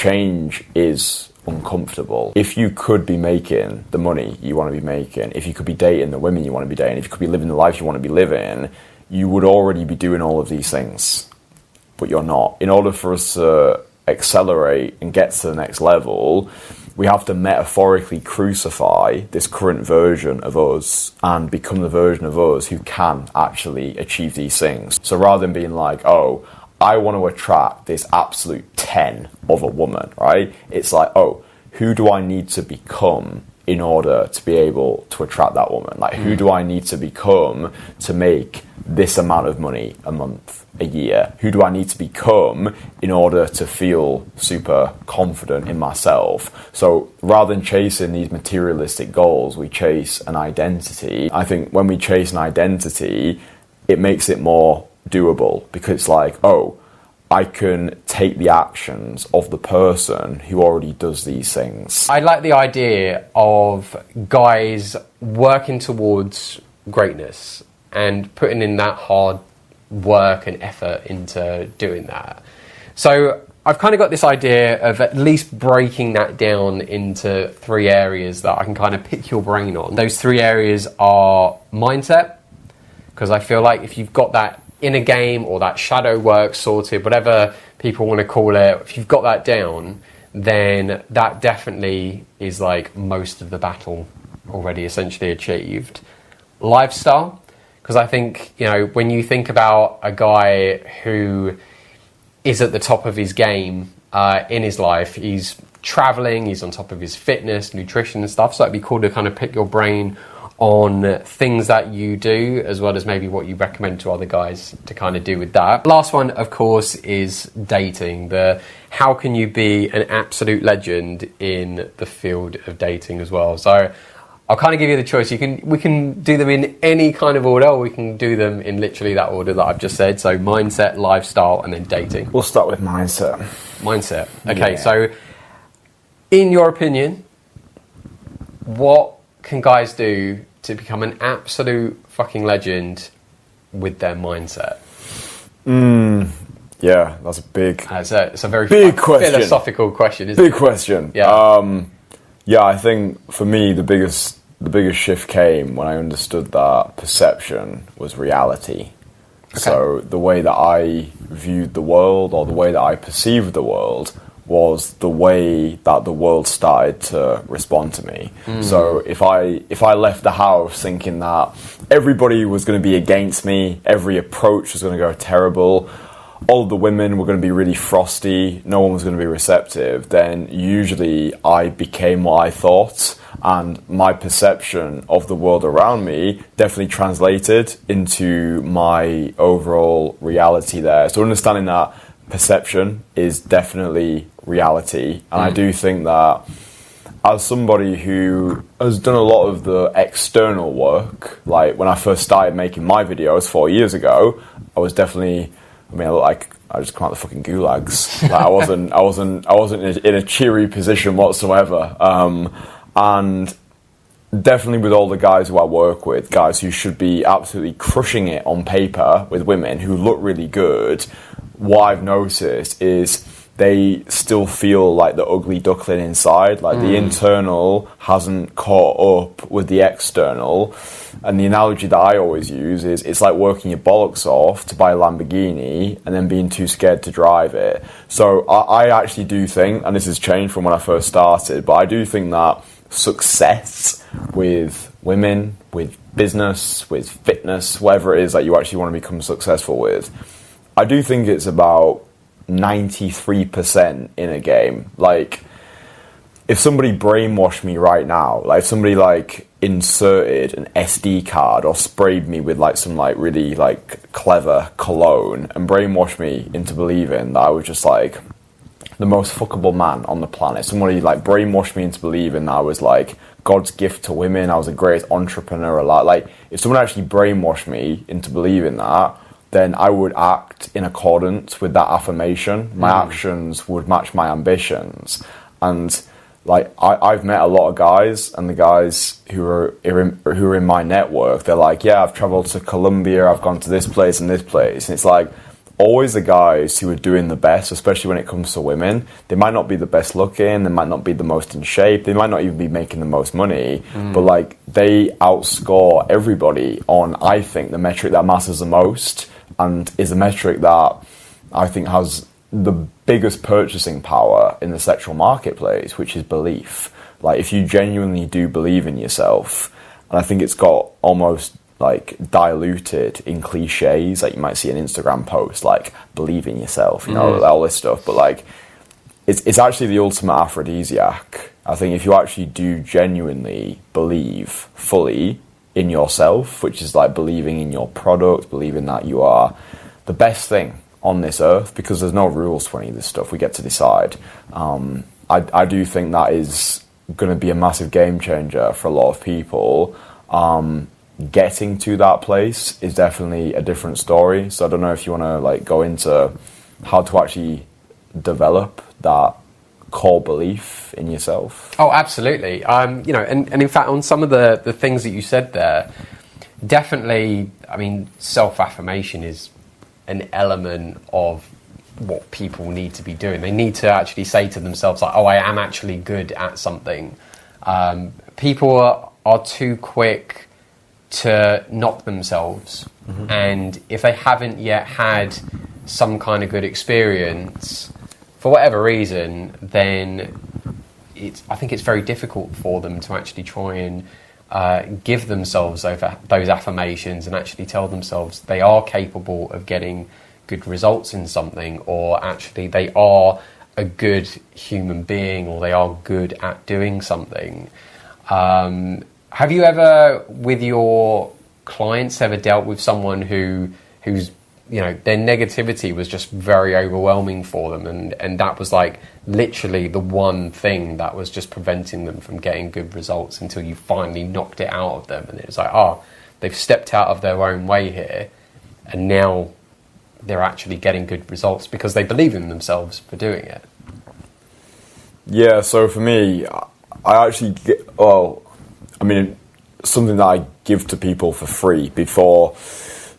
change is uncomfortable. If you could be making the money you want to be making, if you could be dating the women you want to be dating, if you could be living the life you want to be living, you would already be doing all of these things. But you're not. In order for us to accelerate and get to the next level, we have to metaphorically crucify this current version of us and become the version of us who can actually achieve these things. So rather than being like, oh, I want to attract this absolute 10 of a woman, right? It's like, oh, who do I need to become in order to be able to attract that woman? Like, who do I need to become to make this amount of money a month, a year? Who do I need to become in order to feel super confident in myself? So rather than chasing these materialistic goals, we chase an identity. I think when we chase an identity, it makes it more doable, because it's like, oh, I can take the actions of the person who already does these things. I like the idea of guys working towards greatness and putting in that hard work and effort into doing that. So I've kind of got this idea of at least breaking that down into 3 areas that I can kind of pick your brain on. Those 3 areas are mindset, because I feel like if you've got that inner game or that shadow work sorted, whatever people want to call it, if you've got that down, then that definitely is like most of the battle already essentially achieved. Lifestyle, because I think, you know, when you think about a guy who is at the top of his game in his life, he's traveling, he's on top of his fitness, nutrition and stuff, so it'd be cool to kind of pick your brain on things that you do, as well as maybe what you recommend to other guys to kind of do with that. Last one, of course, is dating. How can you be an absolute legend in the field of dating as well? So I'll kind of give you the choice. We can do them in any kind of order, or we can do them in literally that order that I've just said. So mindset, lifestyle, and then dating. We'll start with mindset. Mindset. Okay, so in your opinion, what can guys do to become an absolute fucking legend with their mindset? Yeah, that's a big... It's a very big question. Philosophical question, isn't it? Big question. Yeah. Yeah, I think for me the biggest shift came when I understood that perception was reality. Okay. So the way that I viewed the world, or the way that I perceived the world, was the way that the world started to respond to me. So if I left the house thinking that everybody was going to be against me, every approach was going to go terrible, all the women were going to be really frosty, no one was going to be receptive, then usually I became what I thought, and my perception of the world around me definitely translated into my overall reality there. So understanding that perception is definitely reality, and I do think that as somebody who has done a lot of the external work, like when I first started making my videos 4 years ago, I was definitely, I mean, I look like I just come out of the fucking gulags. Like I wasn't in a cheery position whatsoever. And definitely with all the guys who I work with, guys who should be absolutely crushing it on paper with women who look really good, what I've noticed is they still feel like the ugly duckling inside, like the internal hasn't caught up with the external. And the analogy that I always use is it's like working your bollocks off to buy a Lamborghini and then being too scared to drive it. So I actually do think, and this has changed from when I first started, but I do think that success with women, with business, with fitness, whatever it is that you actually want to become successful with, I do think it's about 93% in a game. Like, if somebody brainwashed me right now, like if somebody like inserted an SD card or sprayed me with like some like really like clever cologne and brainwashed me into believing that I was just like the most fuckable man on the planet, somebody like brainwashed me into believing that I was like God's gift to women, I was a great entrepreneur, a lot, like if someone actually brainwashed me into believing that, then I would act in accordance with that affirmation. My actions would match my ambitions. And like I've met a lot of guys, and the guys who are in my network, they're like, yeah, I've traveled to Colombia, I've gone to this place and this place. And it's like, always the guys who are doing the best, especially when it comes to women. They might not be the best looking, they might not be the most in shape, they might not even be making the most money, but like they outscore everybody on, I think, the metric that matters the most, and is the metric that I think has the biggest purchasing power in the sexual marketplace, which is belief. Like, if you genuinely do believe in yourself, and I think it's got almost like diluted in cliches, like you might see an Instagram post like believe in yourself, you know, all this stuff, but like it's actually the ultimate aphrodisiac. I think if you actually do genuinely believe fully in yourself, which is like believing in your product, believing that you are the best thing on this earth, because there's no rules to any of this stuff, we get to decide. I do think that is going to be a massive game changer for a lot of people. Getting to that place is definitely a different story. So I don't know if you want to like go into how to actually develop that core belief in yourself. Oh, absolutely. You know, and in fact, on some of the things that you said there, definitely, I mean, self-affirmation is an element of what people need to be doing. They need to actually say to themselves, like, oh, I am actually good at something. People are too quick to knock themselves, and if they haven't yet had some kind of good experience for whatever reason, then I think it's very difficult for them to actually try and give themselves those affirmations and actually tell themselves they are capable of getting good results in something, or actually they are a good human being, or they are good at doing something. Have you ever, with your clients, ever dealt with someone who's, you know, their negativity was just very overwhelming for them, and that was like literally the one thing that was just preventing them from getting good results until you finally knocked it out of them, and it was like, oh, they've stepped out of their own way here, and now they're actually getting good results because they believe in themselves for doing it? Yeah, so for me, I actually get, well, I mean, something that I give to people for free before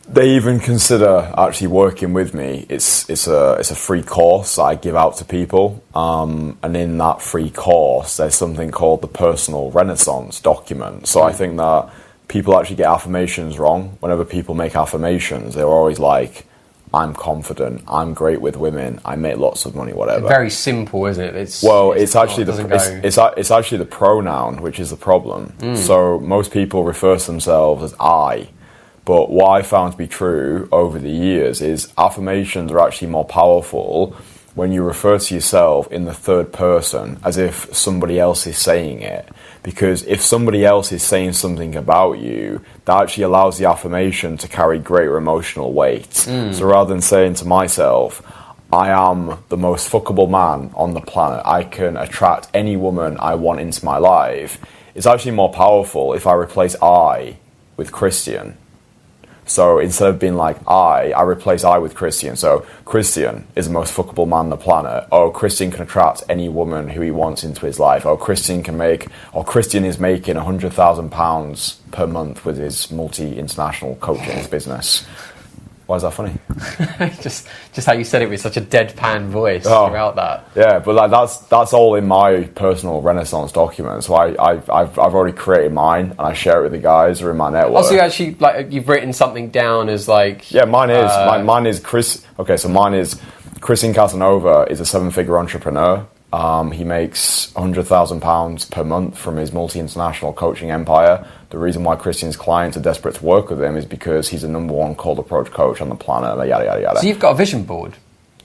they even consider actually working with me. It's a free course that I give out to people, and in that free course, there's something called the Personal Renaissance document. So I think that people actually get affirmations wrong. Whenever people make affirmations, they're always like, I'm confident, I'm great with women, I make lots of money, whatever. Very simple, isn't it? It's actually the pronoun which is the problem. So most people refer to themselves as I, but what I found to be true over the years is affirmations are actually more powerful when you refer to yourself in the third person, as if somebody else is saying it. Because if somebody else is saying something about you, that actually allows the affirmation to carry greater emotional weight. So rather than saying to myself, I am the most fuckable man on the planet, I can attract any woman I want into my life, it's actually more powerful if I replace I with Kristian. So instead of being like I replace I with Kristian. So Kristian is the most fuckable man on the planet. Oh, Kristian can attract any woman who he wants into his life. Oh, Kristian is making £100,000 per month with his multi-international coaching business. Why is that funny? just how you said it with such a deadpan voice throughout that. Yeah, but like that's all in my personal Renaissance document. So I've already created mine, and I share it with the guys who are in my network. Also, you actually you've written something down as like mine is Chris. Okay, so mine is Kristian Casanova is a 7-figure entrepreneur. He makes £100,000 per month from his multi-international coaching empire. The reason why Kristian's clients are desperate to work with him is because he's the #1 cold approach coach on the planet, yada, yada, yada. So you've got a vision board?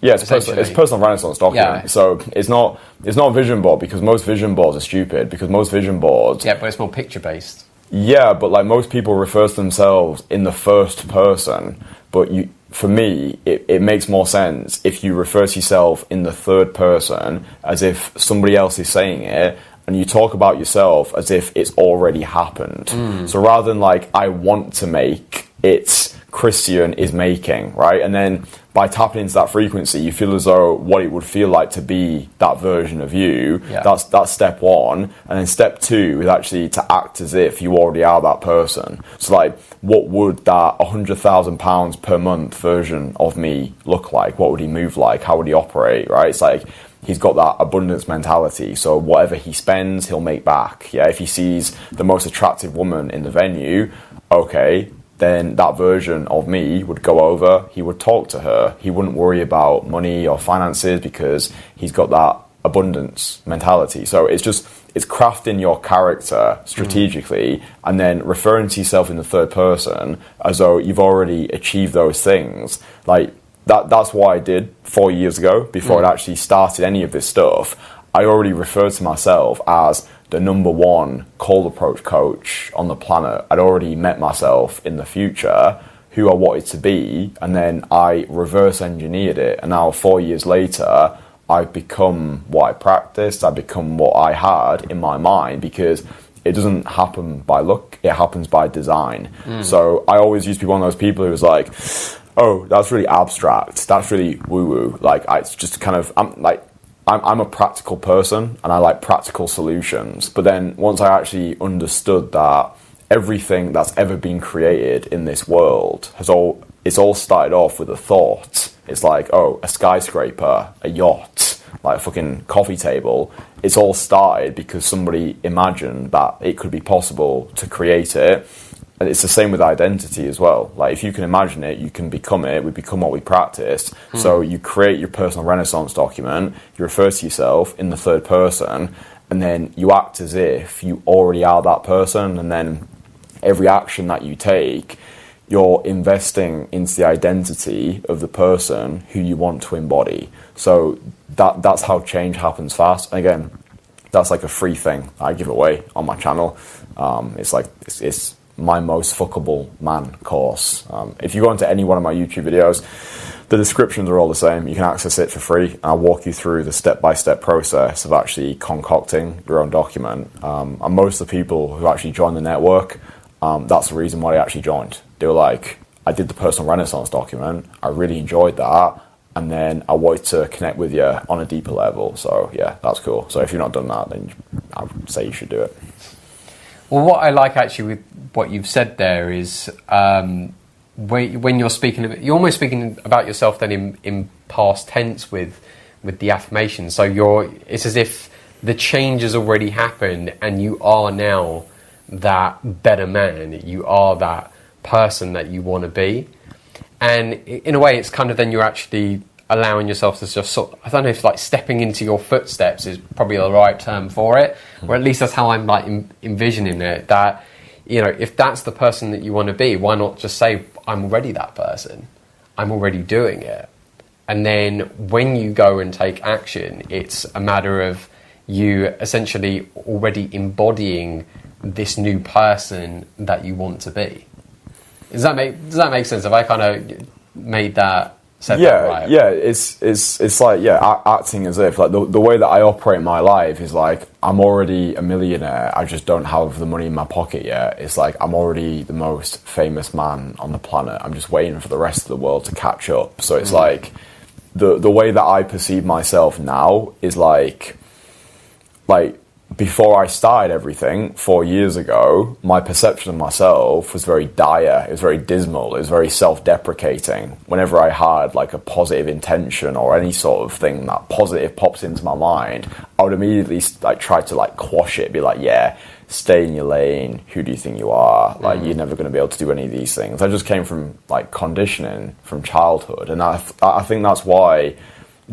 Yeah, it's personal Renaissance document. Yeah. So it's not a vision board, because most vision boards are stupid, because most vision boards... Yeah, but it's more picture-based. Yeah, but like most people refer to themselves in the first person, but for me, it makes more sense if you refer to yourself in the third person as if somebody else is saying it, and you talk about yourself as if it's already happened. So rather than like, I want to make, it's Kristian is making, right? And then by tapping into that frequency, you feel as though what it would feel like to be that version of you. Yeah. That's step one. And then step two is actually to act as if you already are that person. So like, what would that £100,000 per month version of me look like? What would he move like? How would he operate, right? It's like, he's got that abundance mentality. So whatever he spends, he'll make back. Yeah, if he sees the most attractive woman in the venue, okay, then that version of me would go over, he would talk to her. He wouldn't worry about money or finances because he's got that abundance mentality. So it's crafting your character strategically and then referring to yourself in the third person as though you've already achieved those things. Like that's what I did 4 years ago before I'd actually started any of this stuff. I already referred to myself as the number one cold approach coach on the planet. I'd already met myself in the future, who I wanted to be, and then I reverse engineered it. And now 4 years later, I've become what I practiced. I've become what I had in my mind, because it doesn't happen by luck. It happens by design. So I always used to be one of those people who was like, oh, that's really abstract. That's really woo-woo. Like, it's just kind of, I'm a practical person and I like practical solutions. But then once I actually understood that everything that's ever been created in this world it's all started off with a thought. It's like, oh, a skyscraper, a yacht, like a fucking coffee table. It's all started because somebody imagined that it could be possible to create it. And it's the same with identity as well. Like, if you can imagine it, you can become it. We become what we practice. So you create your personal Renaissance document, you refer to yourself in the third person, and then you act as if you already are that person. And then every action that you take, you're investing into the identity of the person who you want to embody. So that's how change happens fast. And again, that's like a free thing I give away on my channel. It's my most fuckable man course. If you go into any one of my YouTube videos, the descriptions are all the same. You can access it for free, and I'll walk you through the step-by-step process of actually concocting your own document. And most of the people who actually join the network, that's the reason why they actually joined. They were like, I did the personal Renaissance document, I really enjoyed that, and then I wanted to connect with you on a deeper level. So yeah, that's cool. So if you've not done that, then I would say you should do it. Well, what I like actually with what you've said there is when you're speaking, you're almost speaking about yourself then in past tense with the affirmation. So it's as if the change has already happened and you are now that better man. You are that person that you want to be. And in a way, it's kind of then you're actually allowing yourself to just sort of, I don't know if like stepping into your footsteps is probably the right term for it, or at least that's how I'm like envisioning it, that, you know, if that's the person that you want to be, why not just say, I'm already that person, I'm already doing it. And then when you go and take action, it's a matter of you essentially already embodying this new person that you want to be. Does that make sense? Have I kind of made that? Right? Yeah, it's like, acting as if, like, the way that I operate my life is like, I'm already a millionaire, I just don't have the money in my pocket yet. It's like, I'm already the most famous man on the planet, I'm just waiting for the rest of the world to catch up. So it's like, the way that I perceive myself now is like before I started everything 4 years ago, my perception of myself was very dire, it was very dismal, it was very self-deprecating. Whenever I had like a positive intention or any sort of thing that positive pops into my mind, I would immediately like try to like quash it, be like, yeah, stay in your lane, who do you think you are? Like, you're never going to be able to do any of these things. I just came from like conditioning from childhood, and I think that's why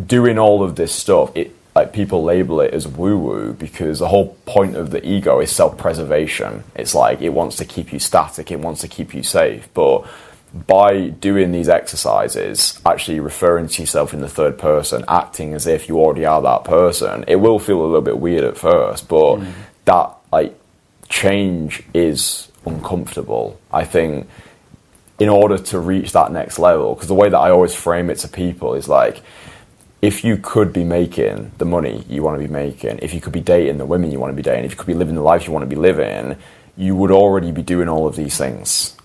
doing all of this stuff, like, people label it as woo-woo, because the whole point of the ego is self-preservation. It's like, it wants to keep you static, it wants to keep you safe. But by doing these exercises, actually referring to yourself in the third person, acting as if you already are that person, it will feel a little bit weird at first, but that, like, change is uncomfortable. I think in order to reach that next level, because the way that I always frame it to people is like, if you could be making the money you want to be making, if you could be dating the women you want to be dating, if you could be living the life you want to be living, you would already be doing all of these things,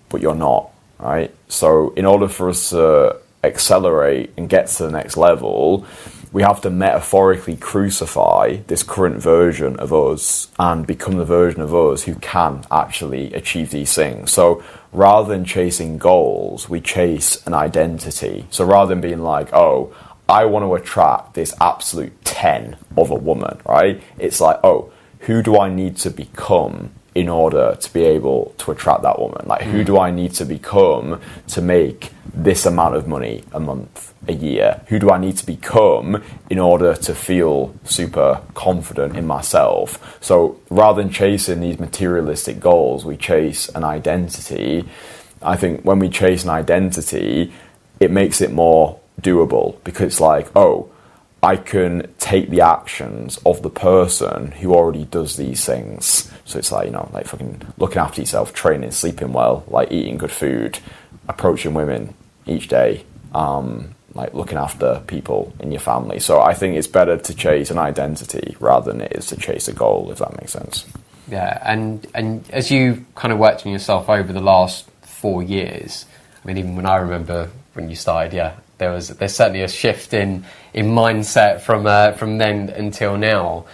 but you're not, right? So in order for us to accelerate and get to the next level, we have to metaphorically crucify this current version of us and become the version of us who can actually achieve these things. So rather than chasing goals, we chase an identity. So rather than being like, oh, I want to attract this absolute 10 of a woman, right? It's like, oh, who do I need to become in order to be able to attract that woman? Like, who do I need to become to make this amount of money a month, a year? Who do I need to become in order to feel super confident in myself? So rather than chasing these materialistic goals, we chase an identity. I think when we chase an identity, it makes it more doable, because it's like, oh, I can take the actions of the person who already does these things. So it's like, you know, like fucking looking after yourself, training, sleeping well, like eating good food, approaching women each day, like looking after people in your family. So I think it's better to chase an identity rather than it is to chase a goal, if that makes sense. Yeah, and as you kind of worked on yourself over the last 4 years, I mean, even when I remember when you started, yeah, there's certainly a shift in mindset from then until now.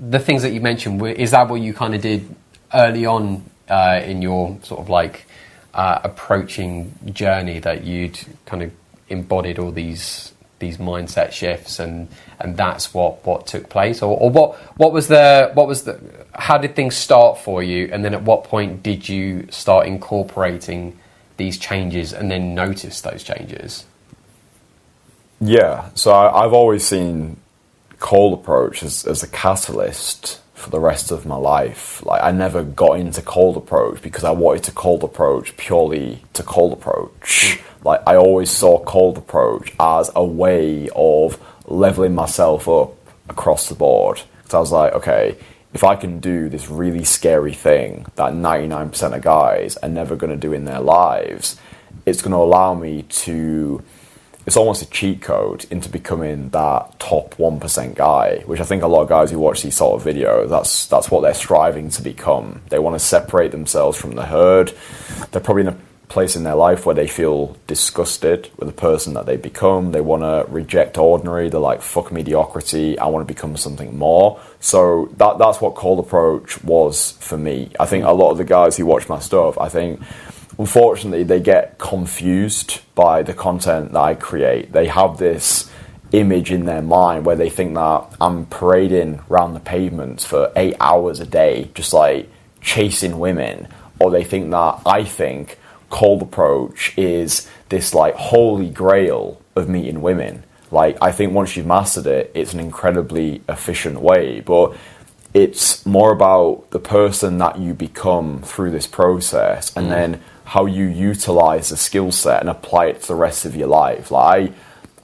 The things that you mentioned, is that what you kind of did early on in your sort of like approaching journey, that you'd kind of embodied all these mindset shifts, and that's what took place, or what was the how did things start for you, and then at what point did you start incorporating these changes and then notice those changes? Yeah, so I've always seen cold approach as a catalyst for the rest of my life. Like, I never got into cold approach because I wanted to cold approach purely to cold approach. Like, I always saw cold approach as a way of leveling myself up across the board. So I was like, okay, if I can do this really scary thing that 99% of guys are never going to do in their lives, it's going to allow me to, it's almost a cheat code into becoming that top 1% guy, which I think a lot of guys who watch these sort of videos, that's what they're striving to become. They want to separate themselves from the herd. They're probably in a place in their life where they feel disgusted with the person that they become. They want to reject ordinary. They're like, fuck mediocrity, I want to become something more. So that's what cold approach was for me. I think a lot of the guys who watch my stuff, I think unfortunately they get confused by the content that I create. They have this image in their mind where they think that I'm parading around the pavements for 8 hours a day just like chasing women, or they think that I think cold approach is this like holy grail of meeting women. Like, I think once you've mastered it, it's an incredibly efficient way, but it's more about the person that you become through this process, and then how you utilize the skill set and apply it to the rest of your life. Like,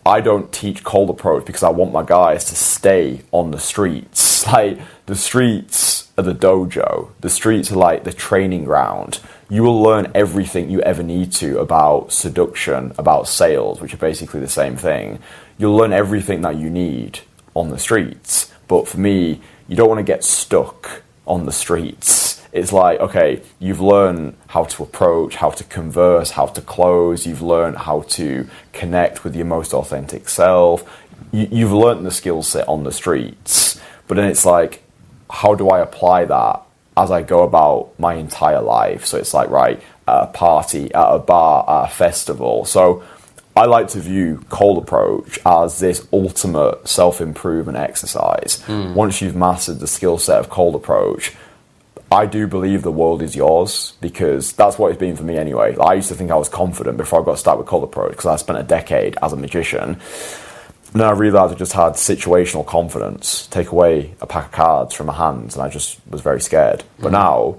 I don't teach cold approach because I want my guys to stay on the streets. Like, the streets are the dojo. The streets are like the training ground. You will learn everything you ever need to about seduction, about sales, which are basically the same thing. You'll learn everything that you need on the streets. But for me, you don't want to get stuck on the streets. It's like, okay, you've learned how to approach, how to converse, how to close. You've learned how to connect with your most authentic self. You've learned the skill set on the streets. But then it's like, how do I apply that as I go about my entire life? So it's like, right, at a party, at a bar, at a festival. So I like to view cold approach as this ultimate self-improvement exercise. Once you've mastered the skill set of cold approach, I do believe the world is yours, because that's what it's been for me anyway. I used to think I was confident before I got started with cold approach because I spent a decade as a magician. And then I realised I just had situational confidence. Take away a pack of cards from my hands and I just was very scared. But now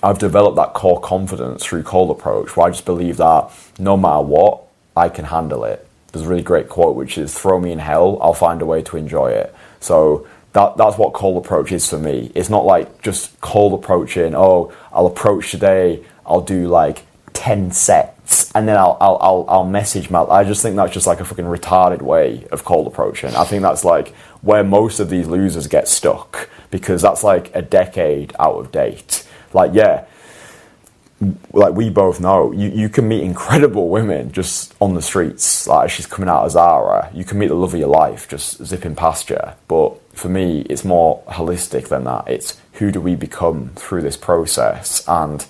I've developed that core confidence through cold approach, where I just believe that no matter what, I can handle it. There's a really great quote which is, throw me in hell, I'll find a way to enjoy it. So that's what cold approach is for me. It's not like just cold approaching, oh, I'll approach today, I'll do like 10 sets and then I'll message my... I just think that's just like a fucking retarded way of cold approaching. I think that's like where most of these losers get stuck, because that's like a decade out of date. Like, yeah, like we both know, you can meet incredible women just on the streets. Like she's coming out of Zara. You can meet the love of your life just zipping past you. But for me, it's more holistic than that. It's who do we become through this process? And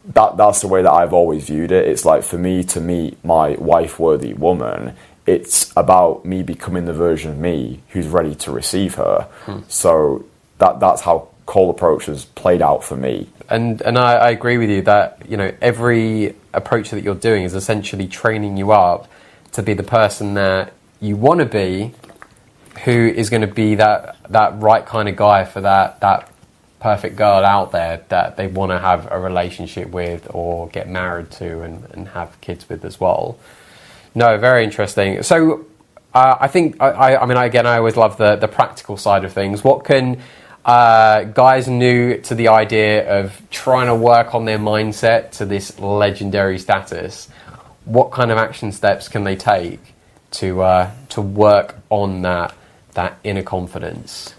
that's the way that I've always viewed it. It's like for me to meet my wife-worthy woman, it's about me becoming the version of me who's ready to receive her. So that's how cold approach has played out for me. And I agree with you that, you know, every approach that you're doing is essentially training you up to be the person that you want to be, who is going to be that right kind of guy for that perfect girl out there that they want to have a relationship with or get married to and have kids with as well. No, very interesting. So I think, I mean, again, I always love the practical side of things. What can guys new to the idea of trying to work on their mindset to this legendary status, what kind of action steps can they take to work on that inner confidence?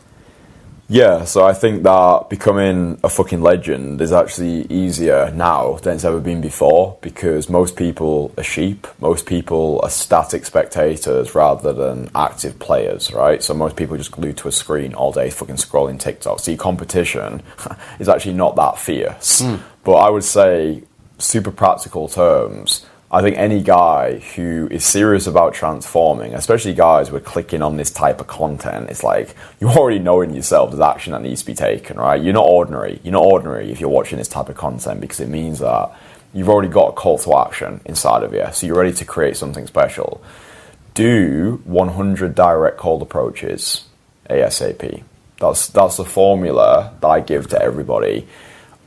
Yeah, so I think that becoming a fucking legend is actually easier now than it's ever been before, because most people are sheep. Most people are static spectators rather than active players, right? So most people are just glued to a screen all day fucking scrolling TikTok. So your competition is actually not that fierce. But I would say, super practical terms, I think any guy who is serious about transforming, especially guys who are clicking on this type of content, it's like, you already know in yourself there's action that needs to be taken, right? You're not ordinary. You're not ordinary if you're watching this type of content, because it means that you've already got a call to action inside of you. So you're ready to create something special. Do 100 direct cold approaches ASAP. That's the formula that I give to everybody.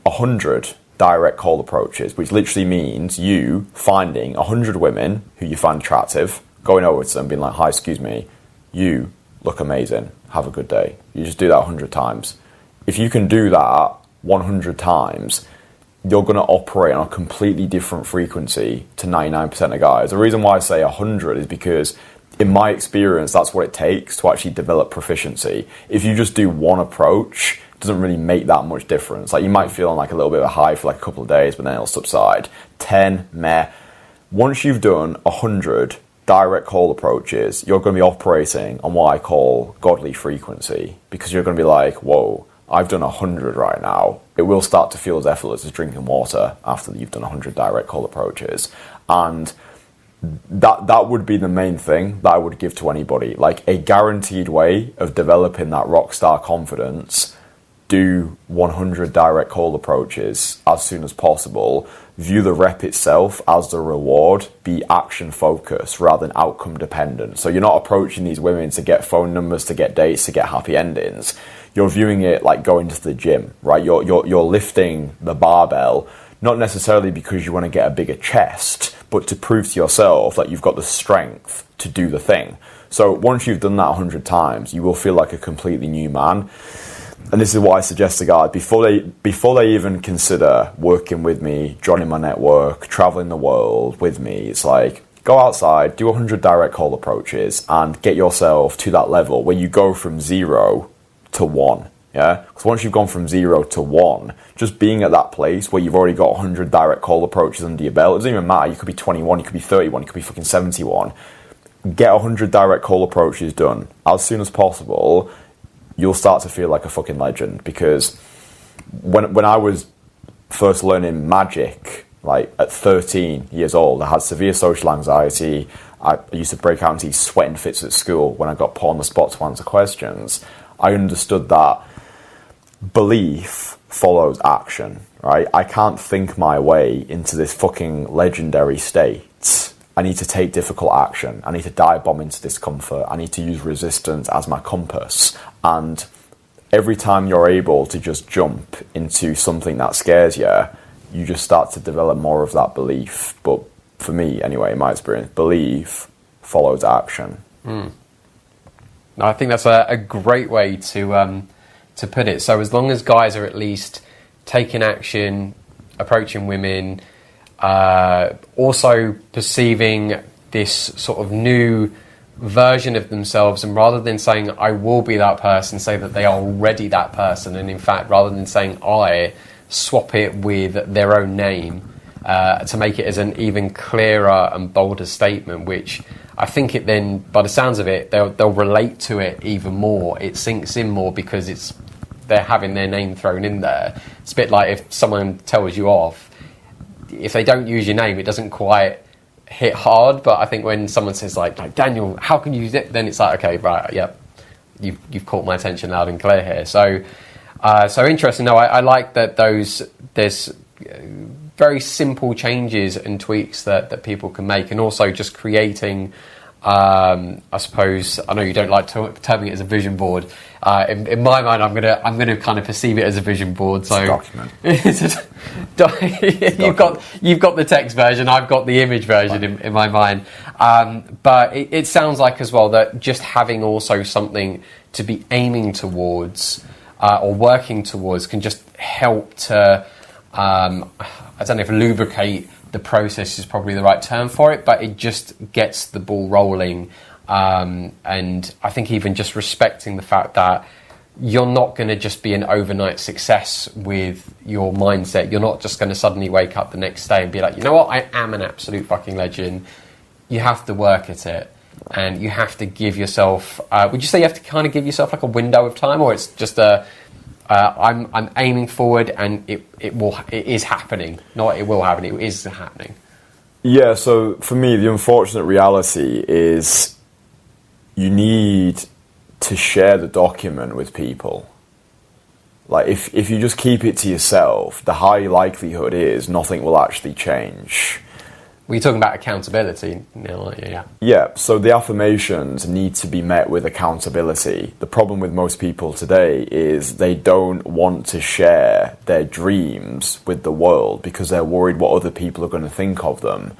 100 direct cold approaches, which literally means you finding 100 women who you find attractive, going over to them, being like, hi, excuse me, you look amazing, have a good day. You just do that 100 times. If you can do that 100 times, you're going to operate on a completely different frequency to 99% of guys. The reason why I say 100 is because in my experience, that's what it takes to actually develop proficiency. If you just do one approach, doesn't really make that much difference. Like you might feel on like a little bit of a high for like a couple of days, but then it'll subside. 10, meh. Once you've done 100 direct cold approaches, you're going to be operating on what I call godly frequency, because you're going to be like, whoa, I've done 100 right now. It will start to feel as effortless as drinking water after you've done 100 direct cold approaches. And that would be the main thing that I would give to anybody. Like a guaranteed way of developing that rock star confidence. Do 100 direct cold approaches as soon as possible. View the rep itself as the reward. Be action focused rather than outcome dependent. So you're not approaching these women to get phone numbers, to get dates, to get happy endings. You're viewing it like going to the gym, right? You're lifting the barbell, not necessarily because you want to get a bigger chest, but to prove to yourself that you've got the strength to do the thing. So once you've done that 100 times, you will feel like a completely new man. And this is what I suggest to guys before they even consider working with me, joining my network, traveling the world with me. It's like, go outside, do 100 direct cold approaches, and get yourself to that level where you go from 0 to 1. Yeah, because once you've gone from 0 to 1, just being at that place where you've already got 100 direct cold approaches under your belt, it doesn't even matter. You could be 21, you could be 31, you could be fucking 71. Get 100 direct cold approaches done as soon as possible. You'll start to feel like a fucking legend, because when I was first learning magic, like at 13 years old, I had severe social anxiety. I used to break out into these sweating fits at school when I got put on the spot to answer questions. I understood that belief follows action, right? I can't think my way into this fucking legendary state. I need to take difficult action. I need to dive bomb into discomfort. I need to use resistance as my compass. And every time you're able to just jump into something that scares you, you just start to develop more of that belief. But for me, anyway, in my experience, belief follows action. No, I think that's a great way to put it. So as long as guys are at least taking action, approaching women, also perceiving this sort of new version of themselves, and rather than saying I will be that person, say that they are already that person. And in fact, rather than saying I, swap it with their own name to make it as an even clearer and bolder statement, which I think it then, by the sounds of it, they'll relate to it even more. It sinks in more because they're having their name thrown in there. It's a bit like if someone tells you off, if they don't use your name, it doesn't quite hit hard. But I think when someone says like Daniel, how can you use it? Then it's like, okay, right, yep, you've caught my attention loud and clear here. So interesting. No, I like that there's very simple changes and tweaks that people can make, and also just creating. I suppose I know you don't like terming it as a vision board. In my mind, I'm gonna kind of perceive it as a vision board. So document. You've got the text version. I've got the image version in my mind. But it sounds like as well that just having also something to be aiming towards or working towards can just help to. I don't know if lubricate the process is probably the right term for it, but it just gets the ball rolling. And I think even just respecting the fact that you're not going to just be an overnight success with your mindset. You're not just going to suddenly wake up the next day and be like, you know what, I am an absolute fucking legend. You have to work at it, and you have to give yourself, would you say you have to kind of give yourself like a window of time, or it's just I'm aiming forward, and it is happening. Not it will happen, it is happening. Yeah, so for me, the unfortunate reality is you need to share the document with people. Like, if you just keep it to yourself, the high likelihood is nothing will actually change. Were you talking about accountability? Yeah. Yeah, so the affirmations need to be met with accountability. The problem with most people today is they don't want to share their dreams with the world because they're worried what other people are going to think of them.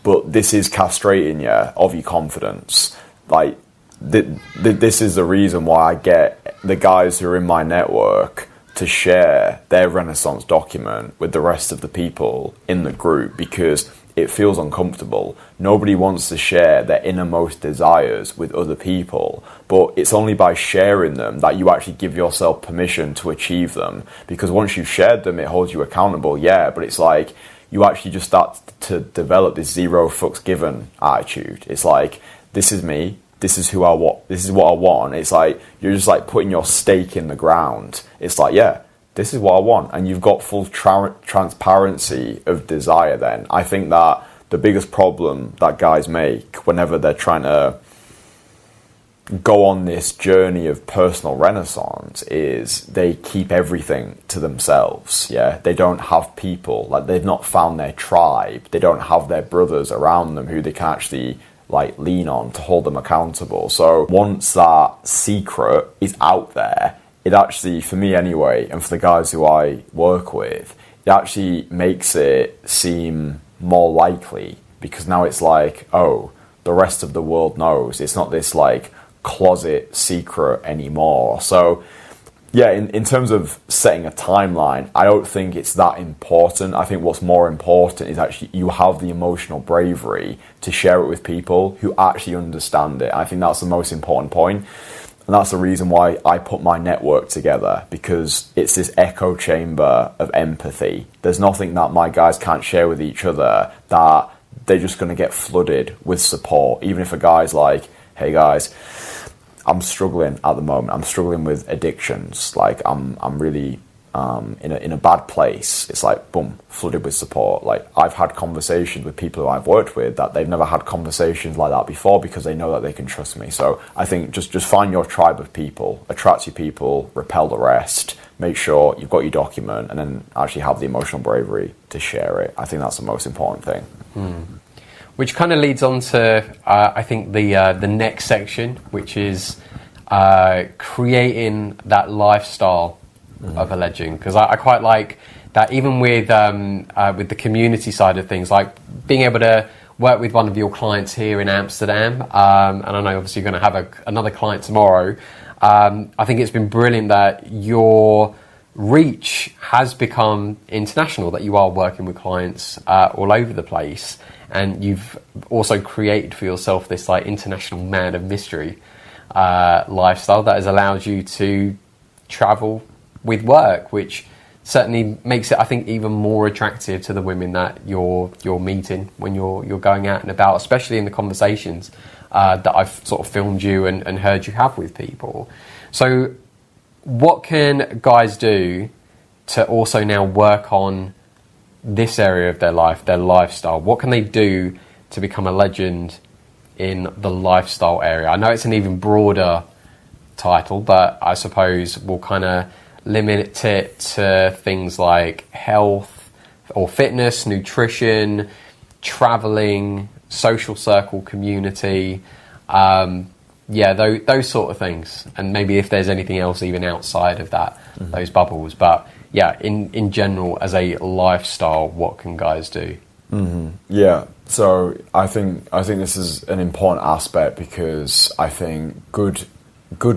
But this is castrating you of your confidence. Like, this is the reason why I get the guys who are in my network to share their Renaissance document with the rest of the people in the group, because it feels uncomfortable. Nobody wants to share their innermost desires with other people, but it's only by sharing them that you actually give yourself permission to achieve them. Because once you've shared them, it holds you accountable, yeah, but it's like you actually just start to develop this zero fucks given attitude. It's like, this is me, this is who I want, this is what I want. It's like you're just like putting your stake in the ground. It's like, yeah, this is what I want, and you've got full transparency of desire. Then I think that the biggest problem that guys make whenever they're trying to go on this journey of personal renaissance is they keep everything to themselves. Yeah, they don't have people, like they've not found their tribe. They don't have their brothers around them who they can actually like lean on to hold them accountable. So once that secret is out there, it actually, for me anyway, and for the guys who I work with, it actually makes it seem more likely, because now it's like, oh, the rest of the world knows. It's not this like closet secret anymore. So yeah, in terms of setting a timeline, I don't think it's that important. I think what's more important is actually you have the emotional bravery to share it with people who actually understand it. I think that's the most important point. And that's the reason why I put my network together, because it's this echo chamber of empathy. There's nothing that my guys can't share with each other that they're just going to get flooded with support. Even if a guy's like, hey guys, I'm struggling at the moment. I'm struggling with addictions. Like I'm really in a bad place. It's like, boom, flooded with support. Like I've had conversations with people who I've worked with that they've never had conversations like that before, because they know that they can trust me. So I think just find your tribe of people, attract your people, repel the rest, make sure you've got your document, and then actually have the emotional bravery to share it. I think that's the most important thing. Which kind of leads on to, I think, the next section, which is creating that lifestyle of a legend. Because I quite like that, even with the community side of things, like being able to work with one of your clients here in Amsterdam, and I know obviously you're going to have another client tomorrow. I think it's been brilliant that your reach has become international, that you are working with clients all over the place, and you've also created for yourself this like international man of mystery lifestyle that has allowed you to travel with work, which certainly makes it, I think, even more attractive to the women that you're meeting when you're going out and about, especially in the conversations that I've sort of filmed you and heard you have with people. So what can guys do to also now work on this area of their life, their lifestyle? What can they do to become a legend in the lifestyle area? I know it's an even broader title, but I suppose we'll kind of limit it to things like health or fitness, nutrition, traveling, social circle, community, those sort of things. And maybe if there's anything else even outside of that, those bubbles. But yeah, in general, as a lifestyle, what can guys do? Yeah, so I think this is an important aspect, because I think good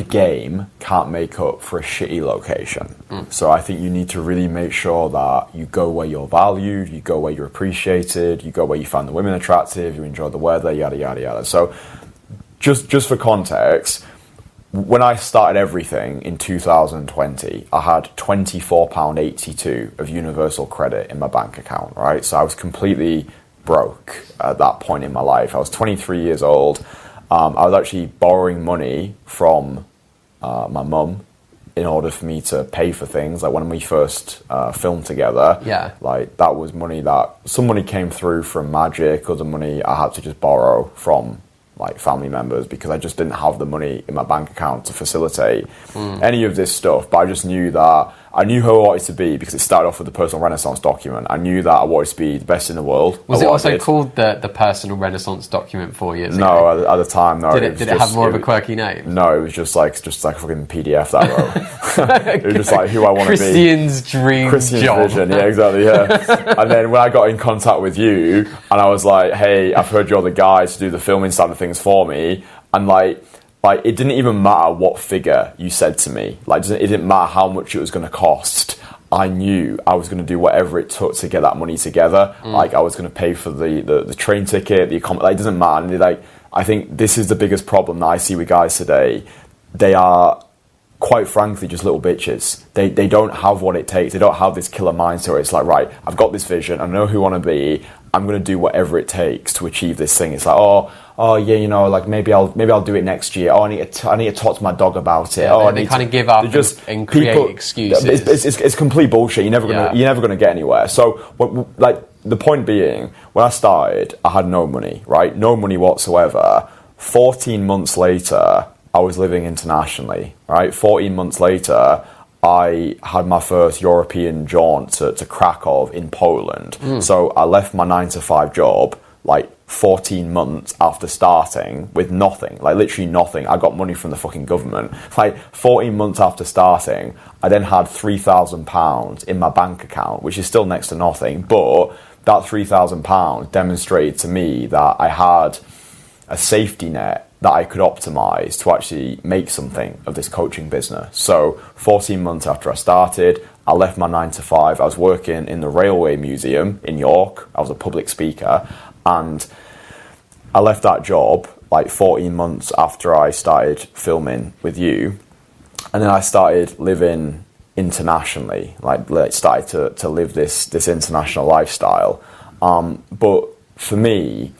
game can't make up for a shitty location. So I think you need to really make sure that you go where you're valued, you go where you're appreciated, you go where you find the women attractive, you enjoy the weather, yada yada yada. So just for context, when I started everything in 2020, I had £24.82 of universal credit in my bank account, right? So I was completely broke at that point in my life. I was 23 years old. I was actually borrowing money from my mum in order for me to pay for things. Like when we first filmed together, like that was money that some money came through from magic, other money I had to just borrow from like family members, because I just didn't have the money in my bank account to facilitate any of this stuff. But I just knew that I knew who I wanted to be, because it started off with the personal renaissance document. I knew that I wanted to be the best in the world. Was it also called the personal renaissance document 4 years ago? No, at the time, no. Did it have more of a quirky name? No, it was just like a fucking PDF that wrote. It was just like who I want to be. Kristian's dream job. Vision, yeah, exactly, yeah. And then when I got in contact with you, and I was like, hey, I've heard you're the guy to do the filming side of things for me, and like it didn't even matter what figure you said to me. Like, it didn't matter how much it was going to cost. I knew I was going to do whatever it took to get that money together. Like, I was going to pay for the train ticket, the like, it doesn't matter. And like, I think this is the biggest problem that I see with guys today. They are, quite frankly, just little bitches. They don't have what it takes. They don't have this killer mindset where it's like, right, I've got this vision. I know who I want to be. I'm going to do whatever it takes to achieve this thing. It's like, oh yeah, you know, like maybe I'll do it next year. Oh, I need to talk to my dog about it. Yeah, they kind of give up and create excuses. It's complete bullshit. You're never gonna get anywhere. So, like, the point being, when I started, I had no money, right? No money whatsoever. 14 months later, I was living internationally, right? 14 months later, I had my first European jaunt to Krakow in Poland. So I left my 9-to-5 job, like 14 months after starting, with nothing, like literally nothing. I got money from the fucking government. Like 14 months after starting, I then had £3,000 in my bank account, which is still next to nothing. But that £3,000 demonstrated to me that I had a safety net that I could optimize to actually make something of this coaching business. So 14 months after I started, I left my 9-to-5. I was working in the Railway Museum in York. I was a public speaker, and I left that job like 14 months after I started filming with you. And then I started living internationally, like started to live this international lifestyle. But for me,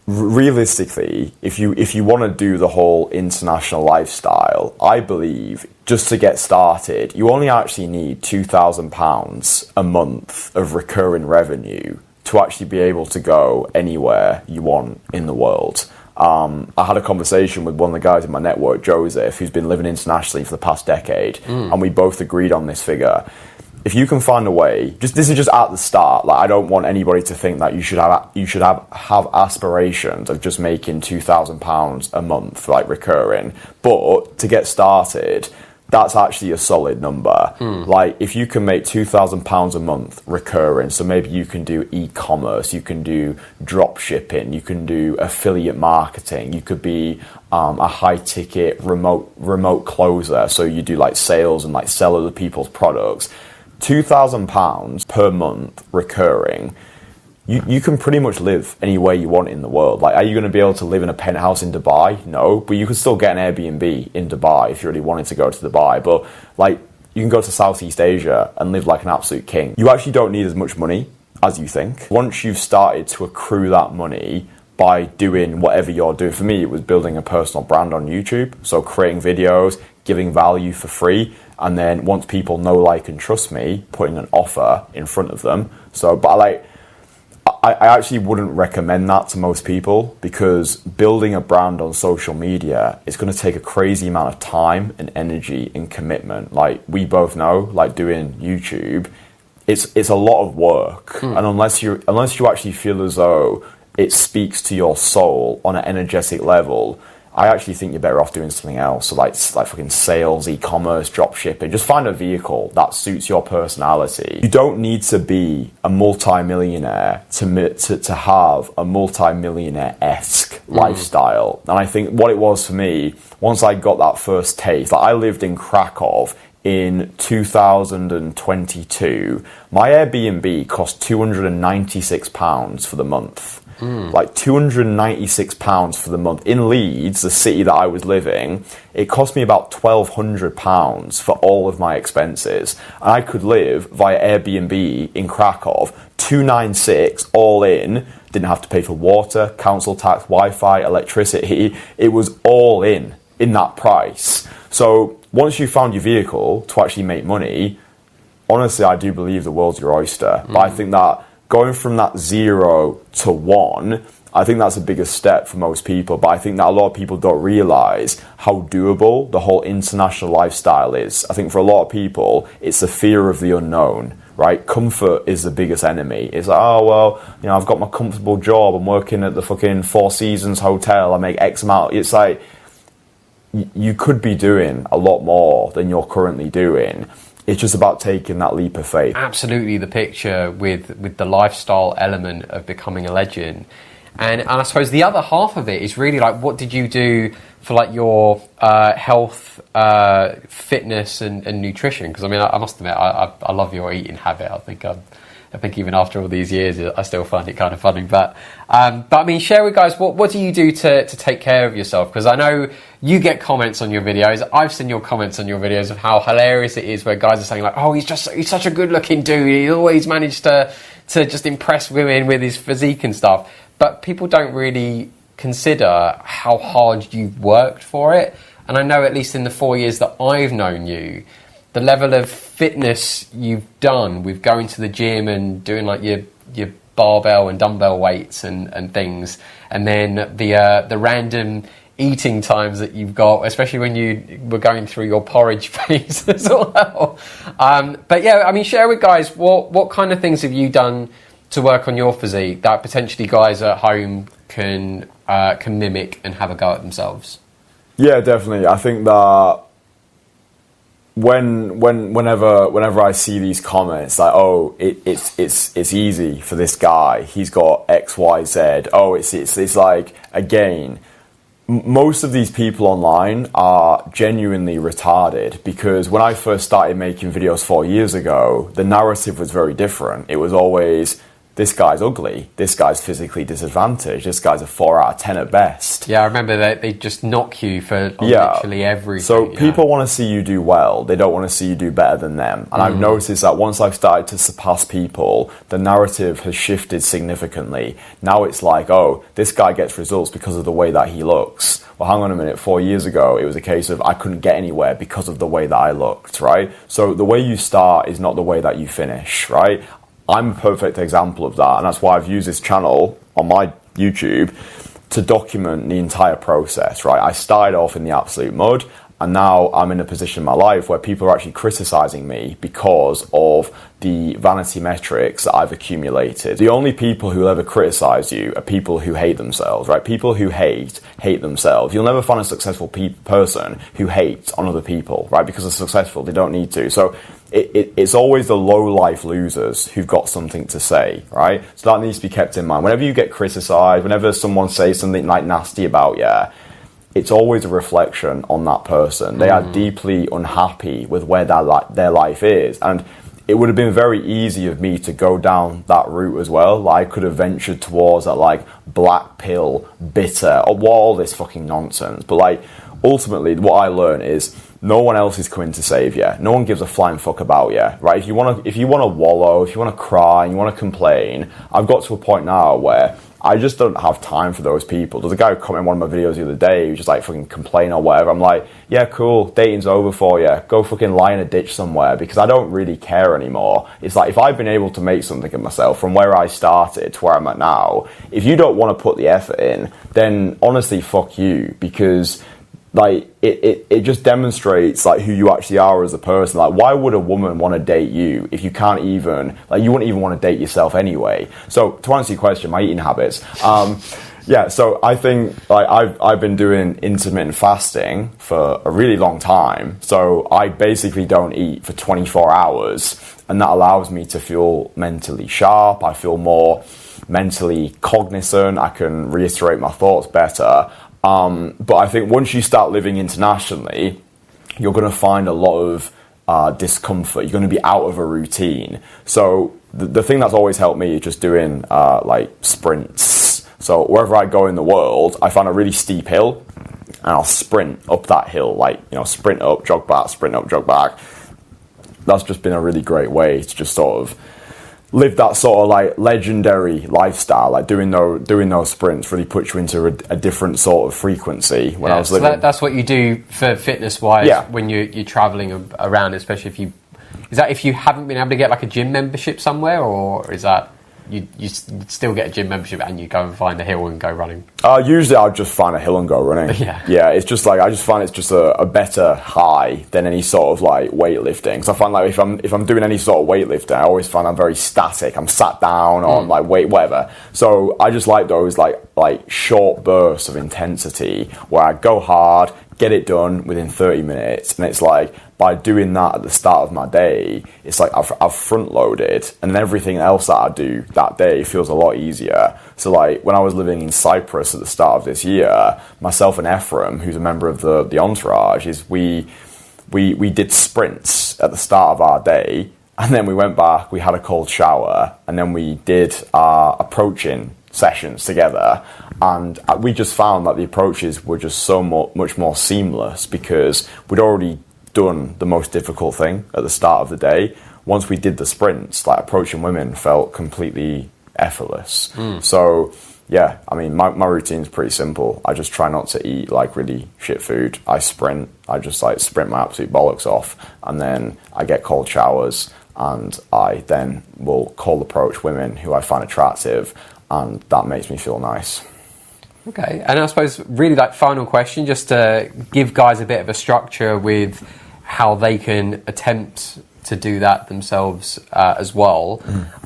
realistically, if you want to do the whole international lifestyle, I believe just to get started, you only actually need £2,000 a month of recurring revenue to actually be able to go anywhere you want in the world. I had a conversation with one of the guys in my network, Joseph, who's been living internationally for the past decade, and we both agreed on this figure. If you can find a way, this is just at the start. Like, I don't want anybody to think that you should have aspirations of just making £2,000 a month, like recurring. But to get started, that's actually a solid number. Like, if you can make £2,000 a month recurring, so maybe you can do e-commerce, you can do drop shipping, you can do affiliate marketing, you could be a high ticket remote closer, so you do like sales and like sell other people's products. £2,000 per month recurring, you can pretty much live anywhere you want in the world. Like, are you going to be able to live in a penthouse in Dubai? No, but you could still get an Airbnb in Dubai if you really wanted to go to Dubai. But like, you can go to Southeast Asia and live like an absolute king. You actually don't need as much money as you think. Once you've started to accrue that money by doing whatever you're doing, for me, it was building a personal brand on YouTube. So creating videos, giving value for free. And then once people know, like, and trust me, putting an offer in front of them. So, but I actually wouldn't recommend that to most people, because building a brand on social media is going to take a crazy amount of time and energy and commitment. Like we both know, like doing YouTube, it's a lot of work. And unless you actually feel as though it speaks to your soul on an energetic level, I actually think you're better off doing something else. So like fucking sales, e-commerce, drop shipping. Just find a vehicle that suits your personality. You don't need to be a multi-millionaire to have a multi-millionaire-esque lifestyle. And I think what it was for me, once I got that first taste, like I lived in Krakow in 2022. My Airbnb cost £296 for the month. Like £296 for the month. In Leeds, the city that I was living, it cost me about £1,200 for all of my expenses. And I could live via Airbnb in Krakow, £296 all in. Didn't have to pay for water, council tax, Wi-Fi, electricity. It was all in that price. So once you found your vehicle to actually make money, honestly, I do believe the world's your oyster. But I think that going from that 0 to 1, I think that's the biggest step for most people. But I think that a lot of people don't realize how doable the whole international lifestyle is. I think for a lot of people, it's the fear of the unknown, right? Comfort is the biggest enemy. It's like, oh, well, you know, I've got my comfortable job. I'm working at the fucking Four Seasons Hotel. I make X amount. It's like, you could be doing a lot more than you're currently doing. It's just about taking that leap of faith. Absolutely, the picture with the lifestyle element of becoming a legend. And I suppose the other half of it is really like, what did you do for like your health, fitness and nutrition? Because I mean, I must admit, I love your eating habit. I think even after all these years, I still find it kind of funny. But I mean, share with guys, what do you do to take care of yourself? Because I know you get comments on your videos. I've seen your comments on your videos of how hilarious it is, where guys are saying like, oh, he's such a good looking dude. He always managed to just impress women with his physique and stuff. But people don't really consider how hard you've worked for it. And I know, at least in the 4 years that I've known you, the level of fitness you've done with going to the gym and doing like your barbell and dumbbell weights and things, and then the random eating times that you've got, especially when you were going through your porridge phase as well. But yeah, I mean, share with guys, what kind of things have you done to work on your physique that potentially guys at home can mimic and have a go at themselves? Yeah, definitely. I think that whenever I see these comments like, oh, it's easy for this guy, he's got X, Y, Z. Oh, it's like, again, most of these people online are genuinely retarded, because when I first started making videos 4 years ago, the narrative was very different. It was always, this guy's ugly, this guy's physically disadvantaged, this guy's a 4 out of 10 at best. Yeah, I remember that they just knock you for literally everything. So people want to see you do well, they don't want to see you do better than them. And I've noticed that once I've started to surpass people, the narrative has shifted significantly. Now it's like, oh, this guy gets results because of the way that he looks. Well, hang on a minute, 4 years ago, it was a case of I couldn't get anywhere because of the way that I looked, right? So the way you start is not the way that you finish, right? I'm a perfect example of that, and that's why I've used this channel on my YouTube to document the entire process, right? I started off in the absolute mud, and now I'm in a position in my life where people are actually criticizing me because of the vanity metrics that I've accumulated. The only people who will ever criticize you are people who hate themselves, right? People who hate themselves. You'll never find a successful person who hates on other people, right? Because they're successful, they don't need to. So it's always the low-life losers who've got something to say, right? So that needs to be kept in mind. Whenever you get criticized, whenever someone says something like nasty about you, it's always a reflection on that person. They are deeply unhappy with where their life is. And it would have been very easy of me to go down that route as well. Like, I could have ventured towards that, like, black pill, bitter, or all this fucking nonsense. But, like, ultimately what I learned is no one else is coming to save you. No one gives a flying fuck about you, right? If you want to wallow, if you want to cry, and you want to complain, I've got to a point now where I just don't have time for those people. There's a guy who commented on one of my videos the other day who just like fucking complain or whatever. I'm like, yeah, cool, dating's over for you. Go fucking lie in a ditch somewhere, because I don't really care anymore. It's like, if I've been able to make something of myself from where I started to where I'm at now, if you don't want to put the effort in, then honestly, fuck you, because like it just demonstrates like who you actually are as a person. Like, why would a woman want to date you if you can't even, like, you wouldn't even want to date yourself anyway? So to answer your question, my eating habits, yeah, so I think like I've been doing intermittent fasting for a really long time. So I basically don't eat for 24 hours, and that allows me to feel mentally sharp. I feel more mentally cognizant. I can reiterate my thoughts better. But I think once you start living internationally, you're going to find a lot of discomfort. You're going to be out of a routine. So the thing that's always helped me is just doing like sprints. So wherever I go in the world, I find a really steep hill, and I'll sprint up that hill, like, you know, sprint up, jog back, sprint up, jog back. That's just been a really great way to just sort of live that sort of like legendary lifestyle. Like doing those sprints really puts you into a different sort of frequency. When I was living, so that's what you do for fitness wise, when you're traveling around, especially if you haven't been able to get like a gym membership somewhere, or is that you still get a gym membership and you go and find a hill and go running? Usually I'll just find a hill and go running. Yeah, it's just like, I just find it's just a better high than any sort of like weightlifting. So I find like if I'm doing any sort of weightlifting, I always find I'm very static. I'm sat down on like weight, whatever. So I just like those like short bursts of intensity where I go hard, get it done within 30 minutes, and it's like, by doing that at the start of my day, it's like I've front loaded, and then everything else that I do that day feels a lot easier. So like when I was living in Cyprus at the start of this year, myself and Ephraim, who's a member of the Entourage, we did sprints at the start of our day, and then we went back, we had a cold shower, and then we did our approaching sessions together, and we just found that the approaches were just so much more seamless, because we'd already done the most difficult thing at the start of the day. Once we did the sprints, like approaching women felt completely effortless. So yeah, I mean, my routine's pretty simple. I just try not to eat like really shit food. I sprint. I just like sprint my absolute bollocks off, and then I get cold showers, and I then will cold approach women who I find attractive, and that makes me feel nice. Okay, and I suppose really like final question, just to give guys a bit of a structure with how they can attempt to do that themselves as well.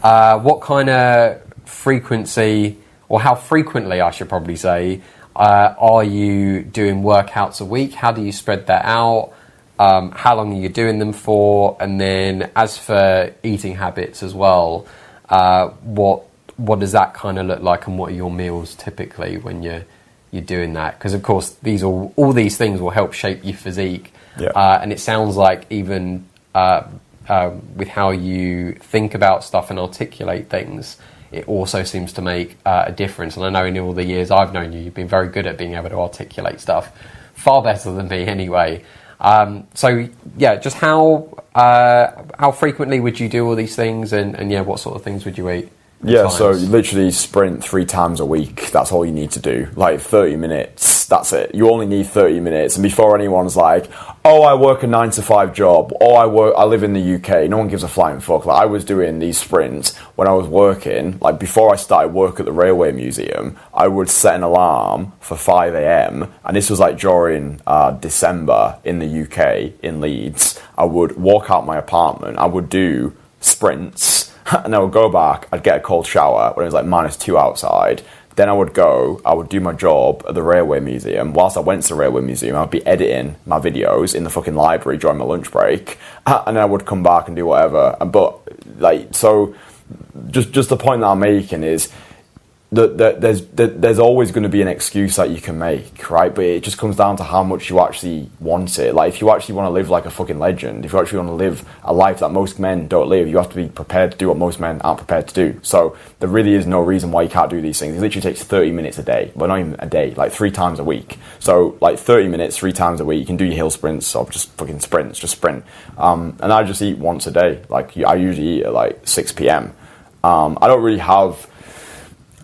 What kind of frequency, or how frequently I should probably say, are you doing workouts a week? How do you spread that out? How long are you doing them for? And then as for eating habits as well, what does that kind of look like, and what are your meals typically when you're doing that? Because of course all these things will help shape your physique, and it sounds like even with how you think about stuff and articulate things, it also seems to make a difference. And I know in all the years I've known you, you've been very good at being able to articulate stuff, far better than me anyway. So yeah, just how frequently would you do all these things, and yeah, what sort of things would you eat? Yeah, so you literally sprint 3 times a week. That's all you need to do. Like 30 minutes. That's it. You only need 30 minutes. And before anyone's like, oh, I work a 9 to 5 job. Oh, I live in the UK. No one gives a flying fuck. Like, I was doing these sprints when I was working. Like, before I started work at the Railway Museum, I would set an alarm for 5 a.m. And this was like during December in the UK, in Leeds. I would walk out my apartment. I would do sprints. And I would go back, I'd get a cold shower when it was like -2 outside. Then I would do my job at the Railway Museum. Whilst I went to the Railway Museum, I'd be editing my videos in the fucking library during my lunch break. And then I would come back and do whatever. But like, so just the point that I'm making is, there's always going to be an excuse that you can make, right? But it just comes down to how much you actually want it. Like, if you actually want to live like a fucking legend, if you actually want to live a life that most men don't live, you have to be prepared to do what most men aren't prepared to do. So there really is no reason why you can't do these things. It literally takes 30 minutes a day, but not even a day, like 3 times a week. So like 30 minutes, 3 times a week, you can do your hill sprints or just fucking sprints, just sprint. And I just eat once a day. Like, I usually eat at like 6 p.m. I don't really have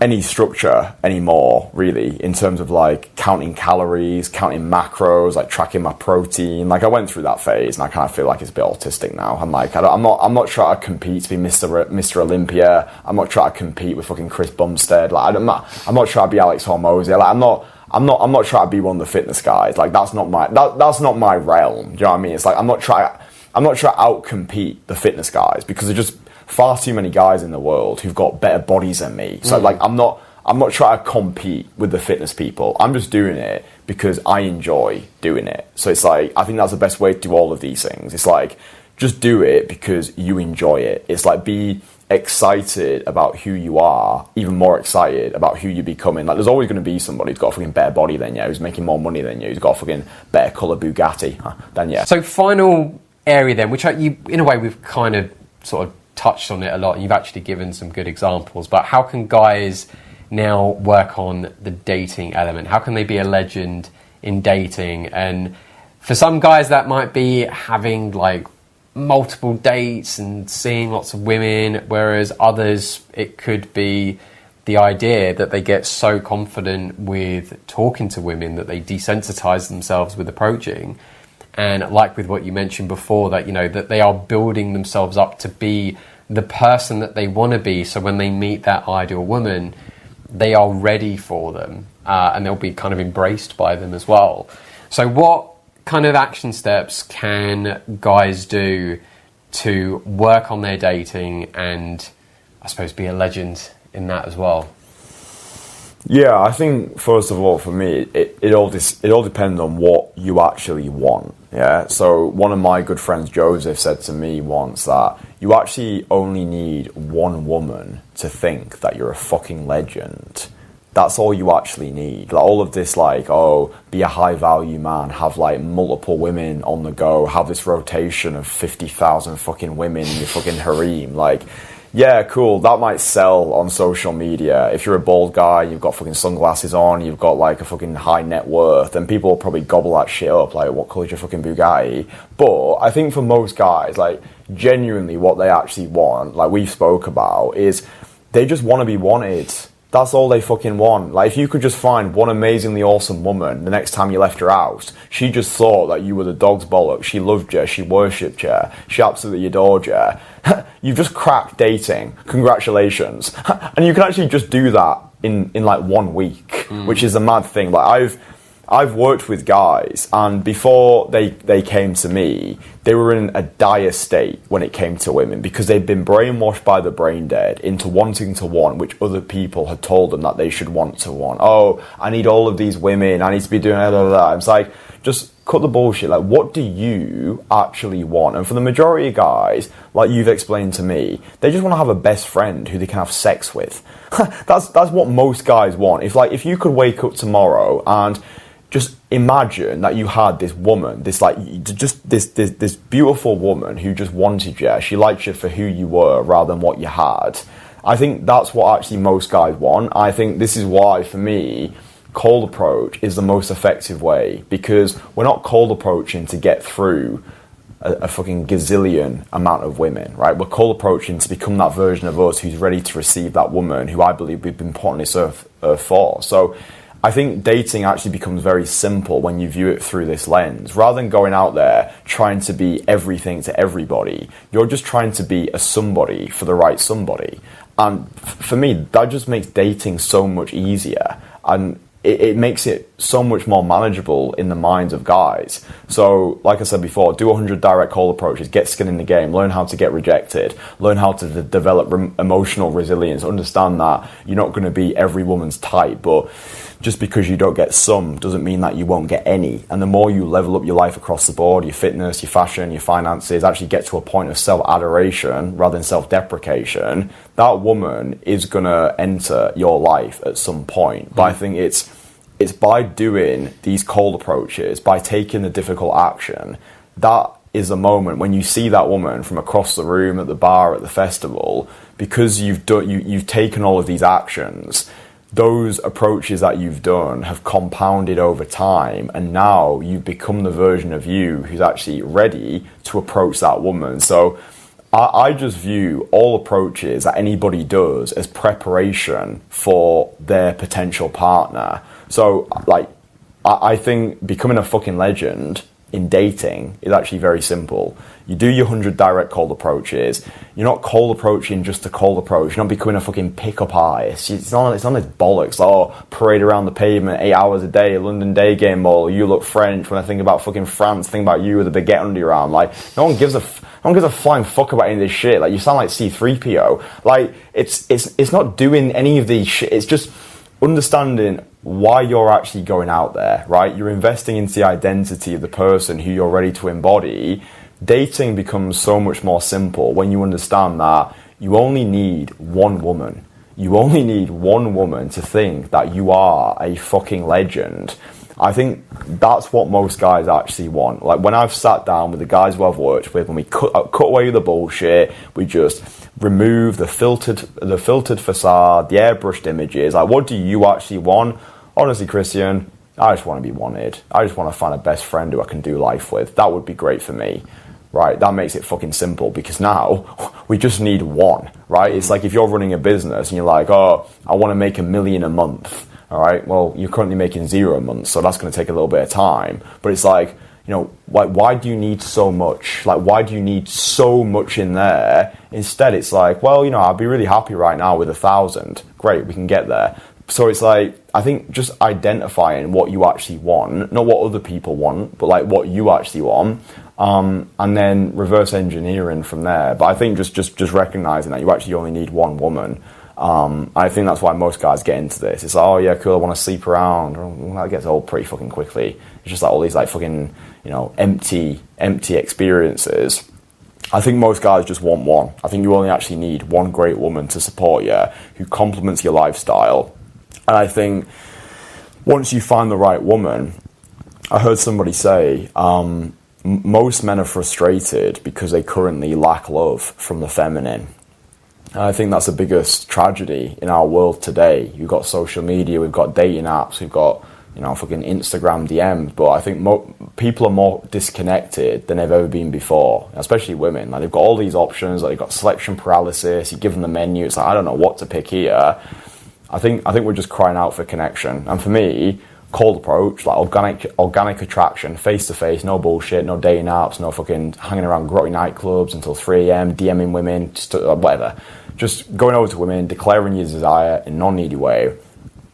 any structure anymore, really, in terms of like counting calories, counting macros, like tracking my protein. Like, I went through that phase, and I kind of feel like it's a bit autistic now. I'm like, I'm not trying to compete to be Mr. Olympia. I'm not trying to compete with fucking Chris Bumstead. Like, I'm not trying to be Alex Hormozy. Like, I'm not trying to be one of the fitness guys. Like, that's not my realm. Do you know what I mean? It's like, I'm not trying to out-compete the fitness guys, because they're just far too many guys in the world who've got better bodies than me. So like, I'm not trying to compete with the fitness people. I'm just doing it because I enjoy doing it. So it's like, I think that's the best way to do all of these things. It's like, just do it because you enjoy it. It's like, be excited about who you are, even more excited about who you're becoming. Like, there's always going to be somebody who's got a fucking better body than you, who's making more money than you, who's got a fucking better colour Bugatti than you. So final area then, which in a way we've kind of sort of touched on it a lot, and you've actually given some good examples, but how can guys now work on the dating element? How can they be a legend in dating? And for some guys that might be having like multiple dates and seeing lots of women, whereas others it could be the idea that they get so confident with talking to women that they desensitize themselves with approaching. And like with what you mentioned before, that, you know, that they are building themselves up to be the person that they want to be. So when they meet that ideal woman, they are ready for them, and they'll be kind of embraced by them as well. So what kind of action steps can guys do to work on their dating and, I suppose, be a legend in that as well? Yeah, I think first of all, for me, it all depends on what you actually want. Yeah, so one of my good friends, Joseph, said to me once that you actually only need one woman to think that you're a fucking legend. That's all you actually need. Like, all of this, like, oh, be a high value man, have like multiple women on the go, have this rotation of 50,000 fucking women in your fucking harem, like, yeah, cool, that might sell on social media. If you're a bald guy, you've got fucking sunglasses on, you've got like a fucking high net worth, then people will probably gobble that shit up, like, what colour's your fucking Bugatti? But I think for most guys, like, genuinely what they actually want, like we spoke about, is they just want to be wanted. That's all they fucking want. Like, if you could just find one amazingly awesome woman the next time you left her house, she just thought that you were the dog's bollocks, she loved you, she worshipped you, she absolutely adored you, you've just cracked dating. Congratulations. And you can actually just do that in like 1 week, which is a mad thing. Like, I've worked with guys, and before they came to me, they were in a dire state when it came to women, because they'd been brainwashed by the brain dead into wanting to want which other people had told them that they should want to want. Oh, I need all of these women, I need to be doing blah, blah, blah. It's like, just cut the bullshit. Like, what do you actually want? And for the majority of guys, like you've explained to me, they just want to have a best friend who they can have sex with. That's what most guys want. If you could wake up tomorrow and just imagine that you had this woman, this beautiful woman who just wanted you. She liked you for who you were rather than what you had. I think that's what actually most guys want. I think this is why, for me, cold approach is the most effective way, because we're not cold approaching to get through a fucking gazillion amount of women, right? We're cold approaching to become that version of us who's ready to receive that woman who I believe we've been put on this earth for. So I think dating actually becomes very simple when you view it through this lens. Rather than going out there trying to be everything to everybody, you're just trying to be a somebody for the right somebody. And for me, that just makes dating so much easier. And it makes it so much more manageable in the minds of guys. So, like I said before, do 100 direct call approaches, get skin in the game, learn how to get rejected, learn how to develop emotional resilience, understand that you're not going to be every woman's type, but just because you don't get some doesn't mean that you won't get any. And the more you level up your life across the board, your fitness, your fashion, your finances, actually get to a point of self-adoration rather than self-deprecation, that woman is going to enter your life at some point. But I think it's by doing these cold approaches, by taking the difficult action, that is a moment when you see that woman from across the room, at the bar, at the festival, because you've taken all of these actions. Those approaches that you've done have compounded over time, and now you've become the version of you who's actually ready to approach that woman. So I just view all approaches that anybody does as preparation for their potential partner. So, like, I think becoming a fucking legend in dating is actually very simple. You do your 100 direct cold approaches. You're not cold approaching just a cold approach. You're not becoming a fucking pick-up artist. It's not this bollocks. Oh, parade around the pavement 8 hours a day, London day game ball, you look French. When I think about fucking France, I think about you with a baguette under your arm. Like, no one gives a flying fuck about any of this shit. Like, you sound like C-3PO. Like, it's not doing any of these shit. It's just understanding why you're actually going out there, right? You're investing into the identity of the person who you're ready to embody. Dating becomes so much more simple when you understand that you only need one woman. You only need one woman to think that you are a fucking legend. I think that's what most guys actually want. Like, when I've sat down with the guys who I've worked with, and we cut away the bullshit, we just remove the filtered facade, the airbrushed images. Like, what do you actually want? Honestly, Kristian, I just want to be wanted. I just want to find a best friend who I can do life with. That would be great for me, right? That makes it fucking simple, because now we just need one, right? It's like if you're running a business and you're like, oh, I want to make $1 million a month. All right, well, you're currently making 0 a month, so that's going to take a little bit of time. But it's like, you know, why do you need so much? Like, why do you need so much in there? Instead, it's like, well, you know, I'd be really happy right now with 1,000. Great, we can get there. So it's like, I think just identifying what you actually want, not what other people want, but like what you actually want, and then reverse engineering from there. But I think just recognizing that you actually only need one woman. I think that's why most guys get into this. It's like, oh yeah, cool, I want to sleep around. Well, that gets old pretty fucking quickly. It's just like all these like fucking, you know, empty experiences. I think most guys just want one. I think you only actually need one great woman to support you, who complements your lifestyle. And I think once you find the right woman, I heard somebody say, most men are frustrated because they currently lack love from the feminine. And I think that's the biggest tragedy in our world today. You've got social media, we've got dating apps, we've got, you know, fucking Instagram DMs. But I think people are more disconnected than they've ever been before, especially women. Like, they've got all these options, like they've got selection paralysis, you give them the menu, it's like, I don't know what to pick here. I think we're just crying out for connection. And for me, cold approach, like organic attraction, face-to-face, no bullshit, no dating apps, no fucking hanging around grotty nightclubs until 3 a.m, DMing women, just whatever. Just going over to women, declaring your desire in a non-needy way.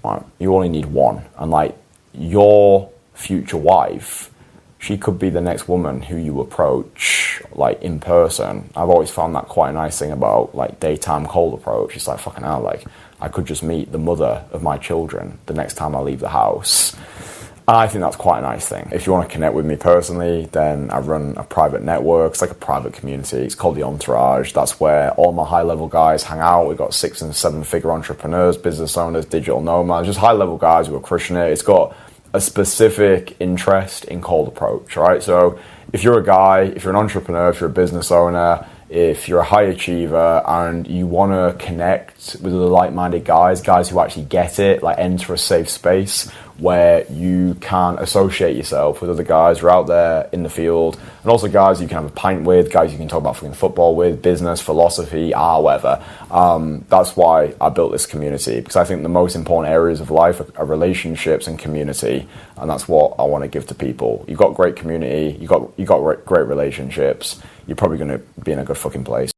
Right, you only need one. And like, your future wife, she could be the next woman who you approach, like, in person. I've always found that quite a nice thing about like daytime cold approach. It's like, fucking hell, like, I could just meet the mother of my children the next time I leave the house. And I think that's quite a nice thing. If you want to connect with me personally, then I run a private network. It's like a private community. It's called the Entourage. That's where all my high-level guys hang out. We've got 6- and 7-figure entrepreneurs, business owners, digital nomads, just high-level guys who are crushing it. It's got a specific interest in cold approach, right? So if you're a guy, if you're an entrepreneur, if you're a business owner, if you're a high achiever and you want to connect with other like-minded guys who actually get it, like, enter a safe space where you can associate yourself with other guys who are out there in the field, and also guys you can have a pint with, guys you can talk about fucking football with, business, philosophy, art, whatever. That's why I built this community, because I think the most important areas of life are relationships and community, and that's what I want to give to people. You've got great community, you've got great relationships, you're probably going to be in a good fucking place.